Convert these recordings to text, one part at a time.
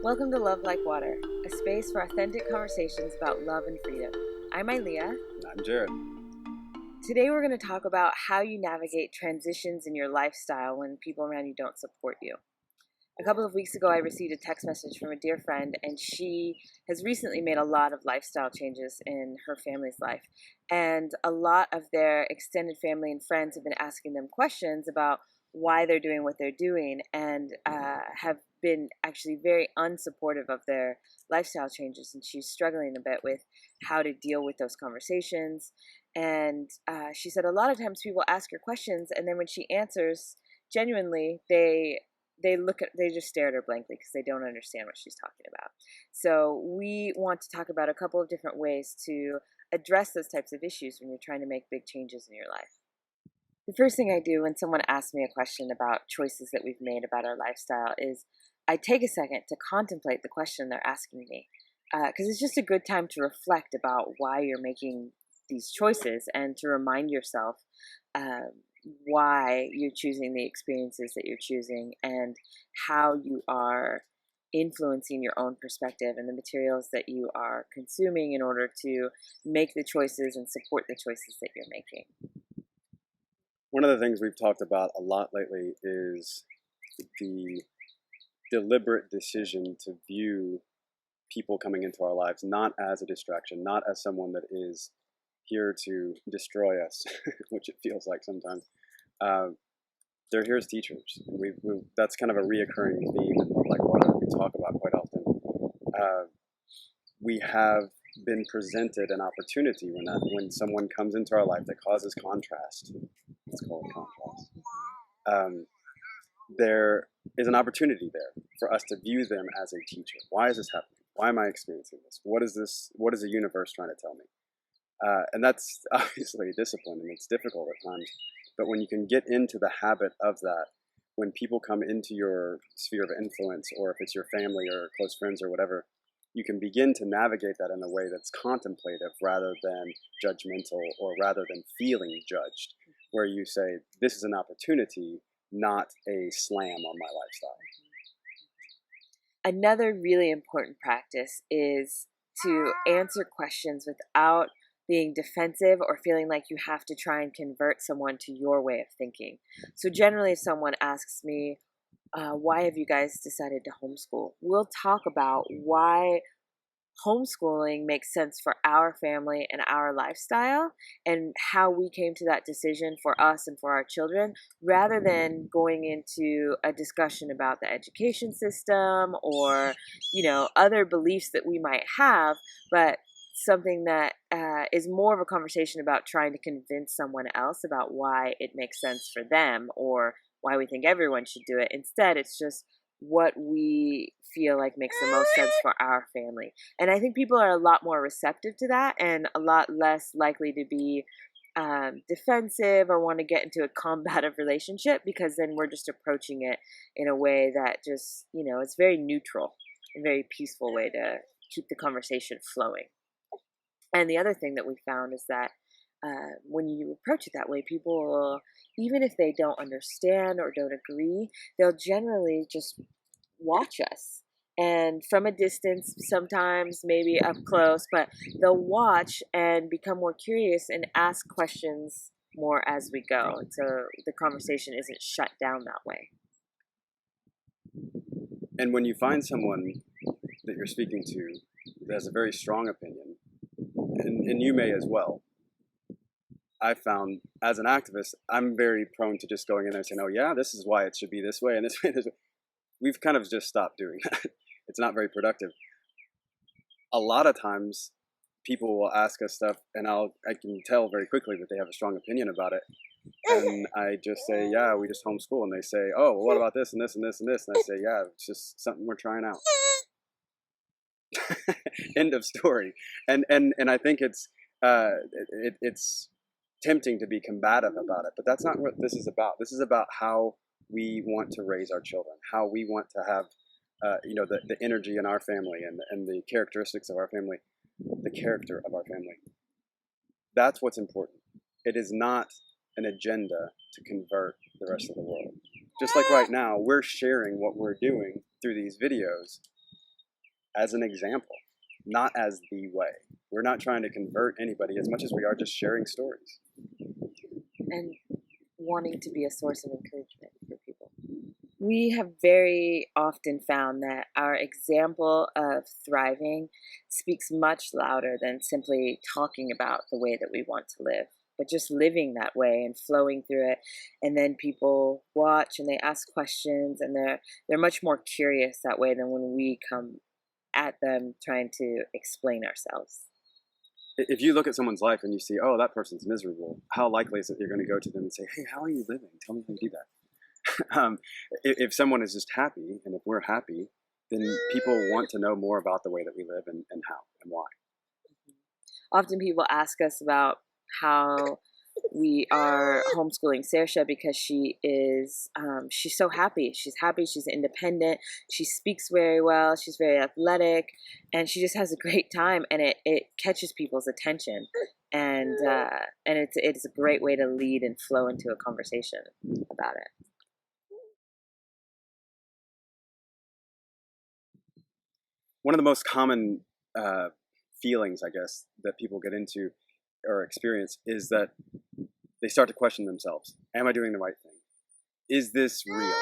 Welcome to Love Like Water, a space for authentic conversations about love and freedom. I'm Ilea. And I'm Jared. Today we're going to talk about how you navigate transitions in your lifestyle when people around you don't support you. A couple of weeks ago, I received a text message from a dear friend, and she has recently made a lot of lifestyle changes in her family's life. And a lot of their extended family and friends have been asking them questions about why they're doing what they're doing, and have been actually very unsupportive of their lifestyle changes. And she's struggling a bit with how to deal with those conversations. And she said a lot of times people ask her questions, and then when she answers genuinely, they just stare at her blankly because they don't understand what she's talking about. So we want to talk about a couple of different ways to address those types of issues when you're trying to make big changes in your life. The first thing I do when someone asks me a question about choices that we've made about our lifestyle is I take a second to contemplate the question they're asking me, because it's just a good time to reflect about why you're making these choices and to remind yourself why you're choosing the experiences that you're choosing and how you are influencing your own perspective and the materials that you are consuming in order to make the choices and support the choices that you're making. One of the things we've talked about a lot lately is the deliberate decision to view people coming into our lives not as a distraction, not as someone that is here to destroy us, which it feels like sometimes. They're here as teachers. That's kind of a reoccurring theme in Love Like Water that we talk about quite often. We have been presented an opportunity when someone comes into our life that causes contrast. Let's call it contrast. There is an opportunity there for us to view them as a teacher. Why is this happening? Why am I experiencing this? What is this? What is the universe trying to tell me? And that's obviously a discipline, and it's difficult at times. But when you can get into the habit of that, when people come into your sphere of influence, or if it's your family or close friends or whatever, you can begin to navigate that in a way that's contemplative rather than judgmental, or rather than feeling judged, where you say, this is an opportunity, not a slam on my lifestyle. Another really important practice is to answer questions without being defensive or feeling like you have to try and convert someone to your way of thinking. So generally, if someone asks me, why have you guys decided to homeschool? We'll talk about why homeschooling makes sense for our family and our lifestyle and how we came to that decision for us and for our children, rather than going into a discussion about the education system or, other beliefs that we might have, but something that is more of a conversation about trying to convince someone else about why it makes sense for them or why we think everyone should do it. Instead, it's just what we feel like makes the most sense for our family. And I think people are a lot more receptive to that and a lot less likely to be defensive or want to get into a combative relationship, because then we're just approaching it in a way that just, it's very neutral, a very peaceful way to keep the conversation flowing. And the other thing that we found is that when you approach it that way, people will, even if they don't understand or don't agree, they'll generally just watch us. And from a distance, sometimes maybe up close, but they'll watch and become more curious and ask questions more as we go. And so the conversation isn't shut down that way. And when you find someone that you're speaking to that has a very strong opinion, and you may as well, I found as an activist, I'm very prone to just going in there and saying, oh yeah, this is why it should be this way and this way. We've kind of just stopped doing that. It's not very productive. A lot of times people will ask us stuff and I can tell very quickly that they have a strong opinion about it. And I just say, yeah, we just homeschool. And they say, oh, well, what about this and this and this and this? And I say, yeah, it's just something we're trying out. End of story. And I think it's tempting to be combative about it, but that's not what this is about. This is about how we want to raise our children, how we want to have the energy in our family and the characteristics of our family, the character of our family. That's what's important. It is not an agenda to convert the rest of the world. Just like right now, we're sharing what we're doing through these videos as an example, not as the way. We're not trying to convert anybody as much as we are just sharing stories. And wanting to be a source of encouragement for people. We have very often found that our example of thriving speaks much louder than simply talking about the way that we want to live, but just living that way and flowing through it. And then people watch and they ask questions, and they're much more curious that way than when we come at them trying to explain ourselves. If you look at someone's life and you see, oh, that person's miserable, how likely is it you're going to go to them and say, hey, how are you living? Tell me how you do that. If someone is just happy, and if we're happy, then people want to know more about the way that we live and how and why. Often people ask us about how we are homeschooling Saoirse because she's so happy. She's happy. She's independent. She speaks very well. She's very athletic, and she just has a great time. And it catches people's attention, and it's a great way to lead and flow into a conversation about it. One of the most common feelings, I guess, that people get into or experience is that they start to question themselves. Am I doing the right thing? Is this real?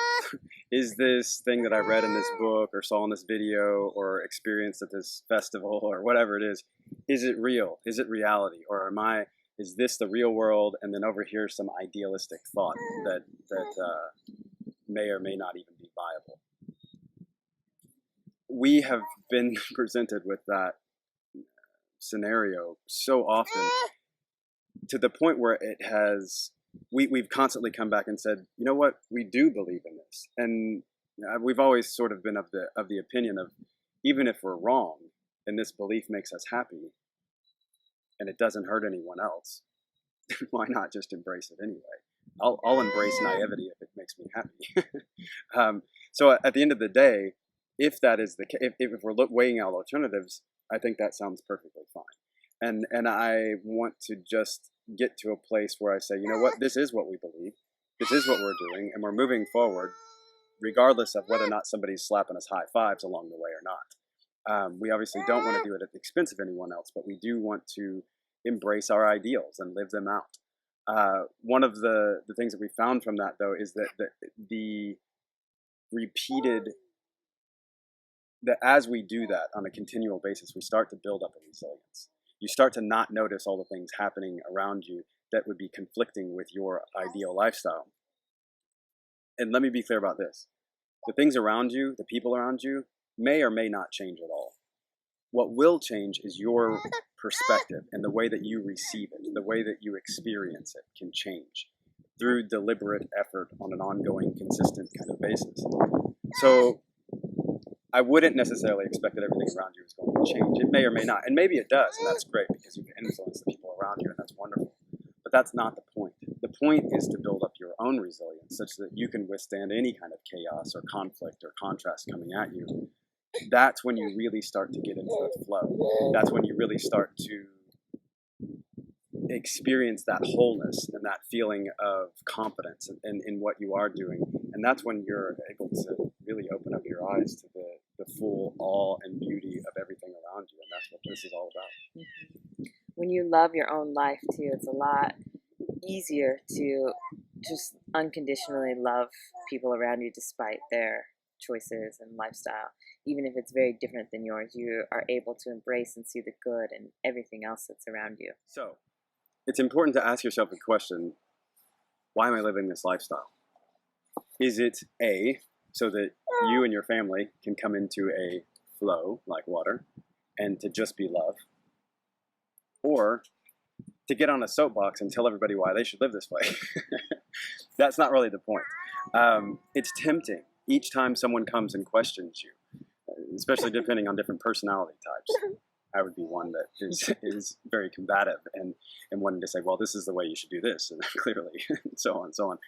Is this thing that I read in this book or saw in this video or experienced at this festival or whatever it is it real? Is it reality? Or is this the real world? And then over here, some idealistic thought that may or may not even be viable. We have been presented with that scenario so often, to the point where we've constantly come back and said, you know what, we do believe in this. And we've always sort of been of the opinion of, even if we're wrong and this belief makes us happy and it doesn't hurt anyone else, why not just embrace it anyway? I'll embrace naivety if it makes me happy. So at the end of the day, if that is the case, if we're weighing out alternatives, I think that sounds perfectly fine. And I want to just get to a place where I say, you know what, this is what we believe, this is what we're doing, and we're moving forward, regardless of whether or not somebody's slapping us high fives along the way or not. We obviously don't want to do it at the expense of anyone else, but we do want to embrace our ideals and live them out. One of the things that we found from that, though, is that the repeated, that as we do that on a continual basis, we start to build up a resilience. You start to not notice all the things happening around you that would be conflicting with your ideal lifestyle. And let me be clear about this. The things around you, the people around you, may or may not change at all. What will change is your perspective and the way that you receive it, the way that you experience it can change through deliberate effort on an ongoing, consistent kind of basis. So I wouldn't necessarily expect that everything around you is going to change. It may or may not. And maybe it does, and that's great because you can influence the people around you, and that's wonderful. But that's not the point. The point is to build up your own resilience such that you can withstand any kind of chaos or conflict or contrast coming at you. That's when you really start to get into the flow. That's when you really start to experience that wholeness and that feeling of confidence in what you are doing. And that's when you're able to really open up your eyes to the full awe and beauty of everything around you. And that's what this is all about. Mm-hmm. When you love your own life too, it's a lot easier to just unconditionally love people around you despite their choices and lifestyle. Even if it's very different than yours, you are able to embrace and see the good in everything else that's around you. So it's important to ask yourself the question, why am I living this lifestyle? Is it A, so that you and your family can come into a flow like water and to just be love? Or to get on a soapbox and tell everybody why they should live this way? That's not really the point. It's tempting each time someone comes and questions you, especially depending on different personality types. I would be one that is very combative and wanting to say, well, this is the way you should do this, and clearly, and so on and so on.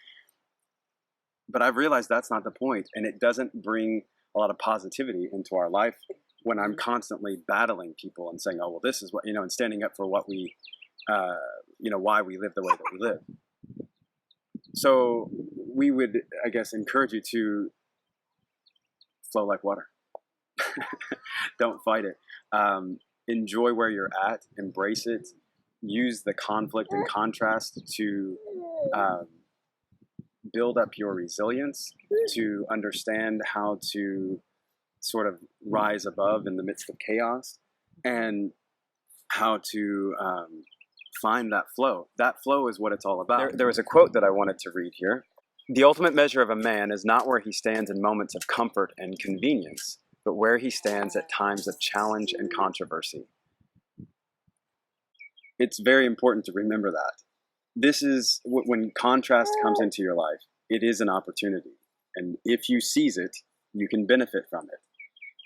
But I've realized that's not the point, and it doesn't bring a lot of positivity into our life when I'm constantly battling people and saying, oh, well, this is what, and standing up for what we, why we live the way that we live. So we would, I guess, encourage you to flow like water. Don't fight it. Enjoy where you're at, embrace it, use the conflict and contrast to build up your resilience, to understand how to sort of rise above in the midst of chaos, and how to find that flow. That flow is what it's all about. There was a quote that I wanted to read here. The ultimate measure of a man is not where he stands in moments of comfort and convenience, but where he stands at times of challenge and controversy. It's very important to remember that. This is when contrast comes into your life, it is an opportunity. And if you seize it, you can benefit from it.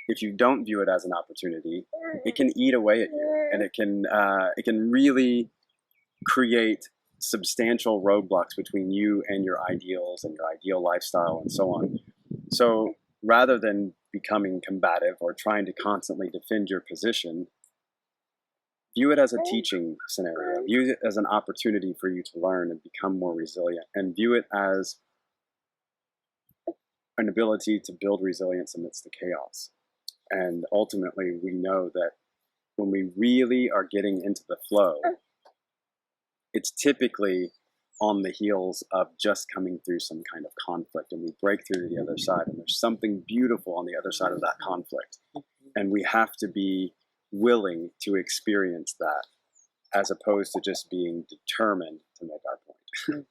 If you don't view it as an opportunity, it can eat away at you, and it can really create substantial roadblocks between you and your ideals and your ideal lifestyle and so on. So rather than becoming combative or trying to constantly defend your position, view it as a teaching scenario. View it as an opportunity for you to learn and become more resilient, and view it as an ability to build resilience amidst the chaos. And ultimately, we know that when we really are getting into the flow, it's typically on the heels of just coming through some kind of conflict, and we break through to the other side, and there's something beautiful on the other side of that conflict. And we have to be willing to experience that, as opposed to just being determined to make our point.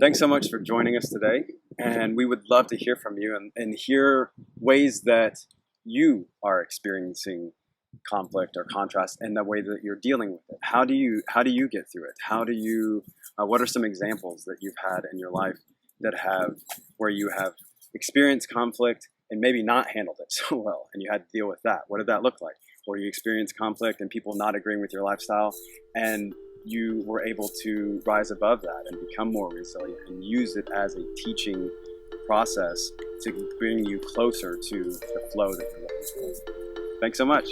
Thanks so much for joining us today, and we would love to hear from you and hear ways that you are experiencing conflict or contrast and the way that you're dealing with it. How do you get through it? What are some examples that you've had in your life where you have experienced conflict and maybe not handled it so well, and you had to deal with that? What did that look like? Or you experienced conflict and people not agreeing with your lifestyle, and you were able to rise above that and become more resilient and use it as a teaching process to bring you closer to the flow that you're looking for. Thanks so much.